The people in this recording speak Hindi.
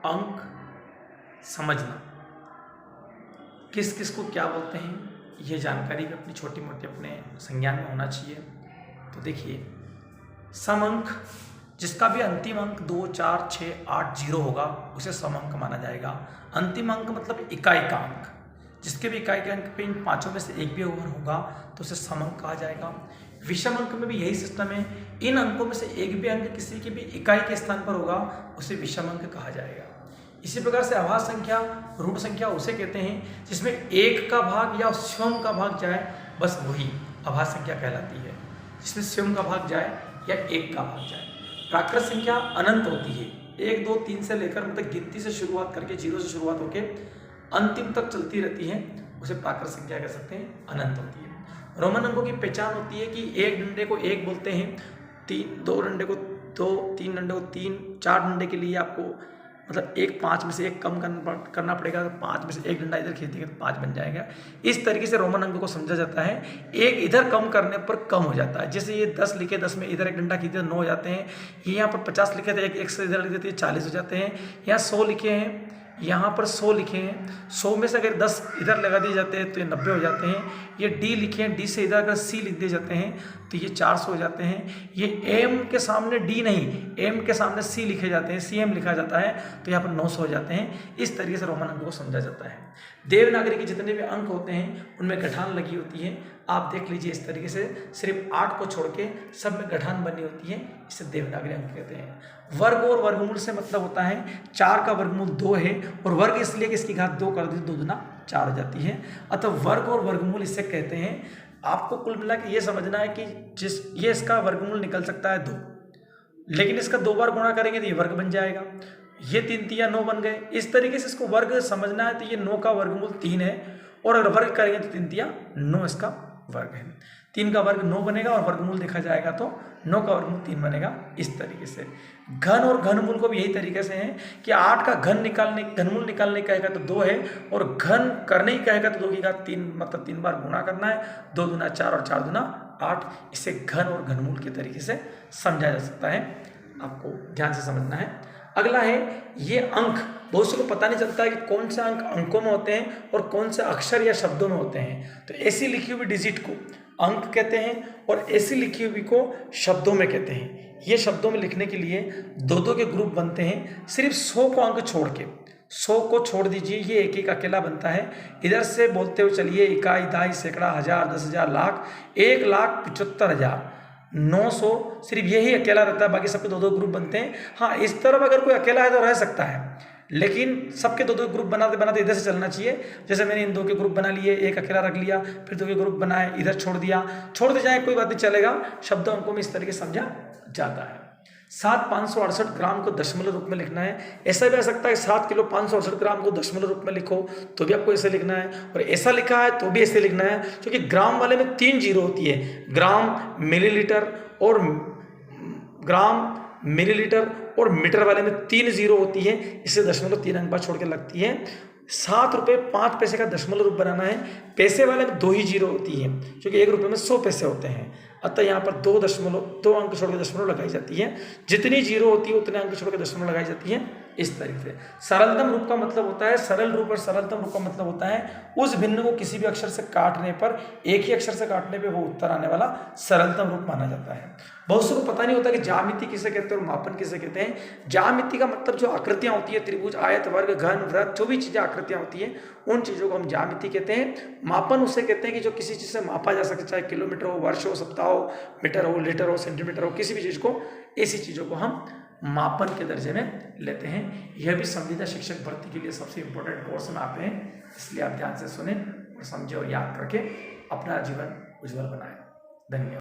अंक समझना, किस किस को क्या बोलते हैं, ये जानकारी भी अपनी छोटी मोटी अपने संज्ञान में होना चाहिए। तो देखिए, सम अंक जिसका भी अंतिम अंक 2, 4, 6, 8, 0 होगा उसे सम अंक माना जाएगा। अंतिम अंक मतलब इकाई का अंक, जिसके भी इकाई के अंक पे इन पांचों में से एक भी ओवर होगा तो उसे सम अंक कहा जाएगा। विषम अंक में भी यही सिस्टम है, इन अंकों में से एक भी अंक किसी की भी इकाई के स्थान पर होगा उसे विषम अंक कहा जाएगा। इसी प्रकार से अभाज्य संख्या, ऋण संख्या उसे कहते हैं जिसमें एक का भाग या स्वयं का भाग जाए, बस वही अभाज्य संख्या कहलाती है। जिसमें स्वयं का भाग जाए या एक का भाग जाए। प्राकृत संख्या अनंत होती है, 1, 2, 3 से लेकर मतलब गिनती से शुरुआत करके 0 से शुरुआत होकर अंतिम तक चलती रहती है, उसे प्राकृत संख्या कह सकते हैं, अनंत होती है। रोमन अंकों की पहचान होती है कि एक डंडे को एक बोलते हैं, 2 डंडे को 2, 3 डंडे को 3, 4 डंडे के लिए आपको मतलब 5 में से 1 कम करना पड़ेगा। तो 5 में से 1 डंडा इधर खींच देंगे तो 5 बन जाएगा। इस तरीके से रोमन अंकों को समझा जाता है। एक इधर कम करने पर कम हो जाता है। जैसे ये 10 लिखे, 10 में इधर 1 डंडा खींचे तो 9 हो जाते हैं। ये यहाँ पर 50 लिखे थे, एक से इधर लिखे थे 40 हो जाते हैं। यहाँ 100 लिखे हैं, यहाँ पर 100 लिखे हैं, 100 में से अगर 10 इधर लगा दिए जाते हैं तो ये 90 हो जाते हैं। ये डी लिखे हैं, डी से इधर अगर सी लिख दिए जाते हैं तो ये 400 हो जाते हैं। ये एम के सामने डी नहीं, एम के सामने सी लिखे जाते हैं, सी एम लिखा जाता है तो यहाँ पर 900 हो जाते हैं। इस तरीके से रोमन अंक को समझा जाता है। देवनागरी के जितने भी अंक होते हैं उनमें गठान लगी होती है। आप देख लीजिए इस तरीके से, सिर्फ 8 को छोड़ के सब में गठान बनी होती है, इसे देवनागरी अंक कहते हैं। वर्ग और वर्गमूल से मतलब होता है 4 का वर्गमूल 2 है, और वर्ग इसलिए कि इसकी घात 2 कर दी, 2 दूना 4 हो जाती है। अतः वर्ग और वर्गमूल इसे कहते हैं। आपको कुल मिला के ये समझना है कि ये इसका वर्गमूल निकल सकता है 2, लेकिन इसका 2 बार गुणा करेंगे तो ये वर्ग बन जाएगा। ये 3 तिया 9 बन गए। इस तरीके से इसको वर्ग समझना है। तो ये 9 का वर्गमूल 3 है, और अगर वर्ग करेंगे तो 3 तिया 9 इसका वर्ग है। 3 का वर्ग 9 बनेगा, और वर्गमूल देखा जाएगा तो 9 का वर्गमूल 3 बनेगा। इस तरीके से घन और घनमूल को भी यही तरीके से है कि 8 का घनमूल निकालने कहेगा तो 2 है, और घन करने ही कहेगा तो 2 की घात 3 मतलब 3 बार गुणा करना है। 2 दूना 4 और 4 दूना 8। इसे घन और घनमूल के तरीके से समझा जा सकता है। आपको ध्यान से समझना है। अगला है ये अंक। बहुत से को पता नहीं चलता है कि कौन से अंक अंकों में होते हैं और कौन से अक्षर या शब्दों में होते हैं। तो ऐसी लिखी हुई डिजिट को अंक कहते हैं, और ऐसी लिखी हुई को शब्दों में कहते हैं। ये शब्दों में लिखने के लिए 2-2 के ग्रुप बनते हैं। सिर्फ 100 को अंक छोड़ के, 100 को छोड़ दीजिए, ये एक एक अकेला बनता है। इधर से बोलते हुए चलिए, इकाई, दाई, सैकड़ा, हजार, 10,000, लाख, 1,75,900, सिर्फ यही अकेला रहता है। बाकी सबके 2-2 ग्रुप बनते हैं। हाँ, इस तरफ अगर कोई अकेला है तो रह सकता है, लेकिन सबके 2-2 ग्रुप बनाते बनाते इधर से चलना चाहिए। जैसे मैंने इन 2 के ग्रुप बना लिए, एक अकेला रख लिया, फिर 2 के ग्रुप बनाए, इधर छोड़ दिया, छोड़ते जाए कोई बात नहीं, चलेगा। शब्द अंकों में इस तरीके से समझा जाता है। 7,568 ग्राम को दशमलव रूप में लिखना है। ऐसा भी आ सकता है 7 किलो 568 ग्राम को दशमलव रूप में लिखो तो भी आपको ऐसे लिखना है, और ऐसा लिखा है तो भी ऐसे लिखना है, क्योंकि ग्राम वाले में 3 जीरो होती है। ग्राम, मिलीलीटर और मीटर वाले में 3 जीरो होती है। इससे दशमलव 3 अंक बाद छोड़ के लगती है। 7 रुपये 5 पैसे का दशमलव रूप बनाना है। पैसे वाले में 2 ही जीरो होती है, क्योंकि 1 रुपये में 100 पैसे होते हैं। अतः यहाँ पर 2 अंक छोड़ के दशमलव लगाई जाती है। जितनी जीरो होती है उतने अंक छोड़ के दशमलव लगाई जाती है। इस तरीके से सरलतम रूप का मतलब होता है, सरल रूप और सरलतम रूप का मतलब होता है उस भिन्न को किसी भी अक्षर से काटने पर, एक ही अक्षर से काटने पे वो उत्तर आने वाला सरलतम रूप माना जाता है। बहुत से को पता नहीं होता कि ज्यामिति किसे कहते हैं और मापन किसे कहते हैं। ज्यामिति का मतलब जो आकृतियां होती है, त्रिभुज, आयत, वर्ग, घन, वृत्त, जो भी चीजें आकृतियां होती है उन चीजों को हम ज्यामिति कहते हैं। मापन उसे कहते हैं कि जो किसी चीज से मापा जा सके, चाहे किलोमीटर हो, वर्ष हो, सप्ताह हो, मीटर हो, लीटर हो, सेंटीमीटर हो, किसी भी चीज को, ऐसी चीजों को हम मापन के दर्जे में लेते हैं। यह भी संविदा शिक्षक भर्ती के लिए सबसे इंपॉर्टेंट कोर्स में आते हैं, इसलिए आप ध्यान से सुने और समझे और याद करके अपना जीवन उज्जवल बनाएं। धन्यवाद।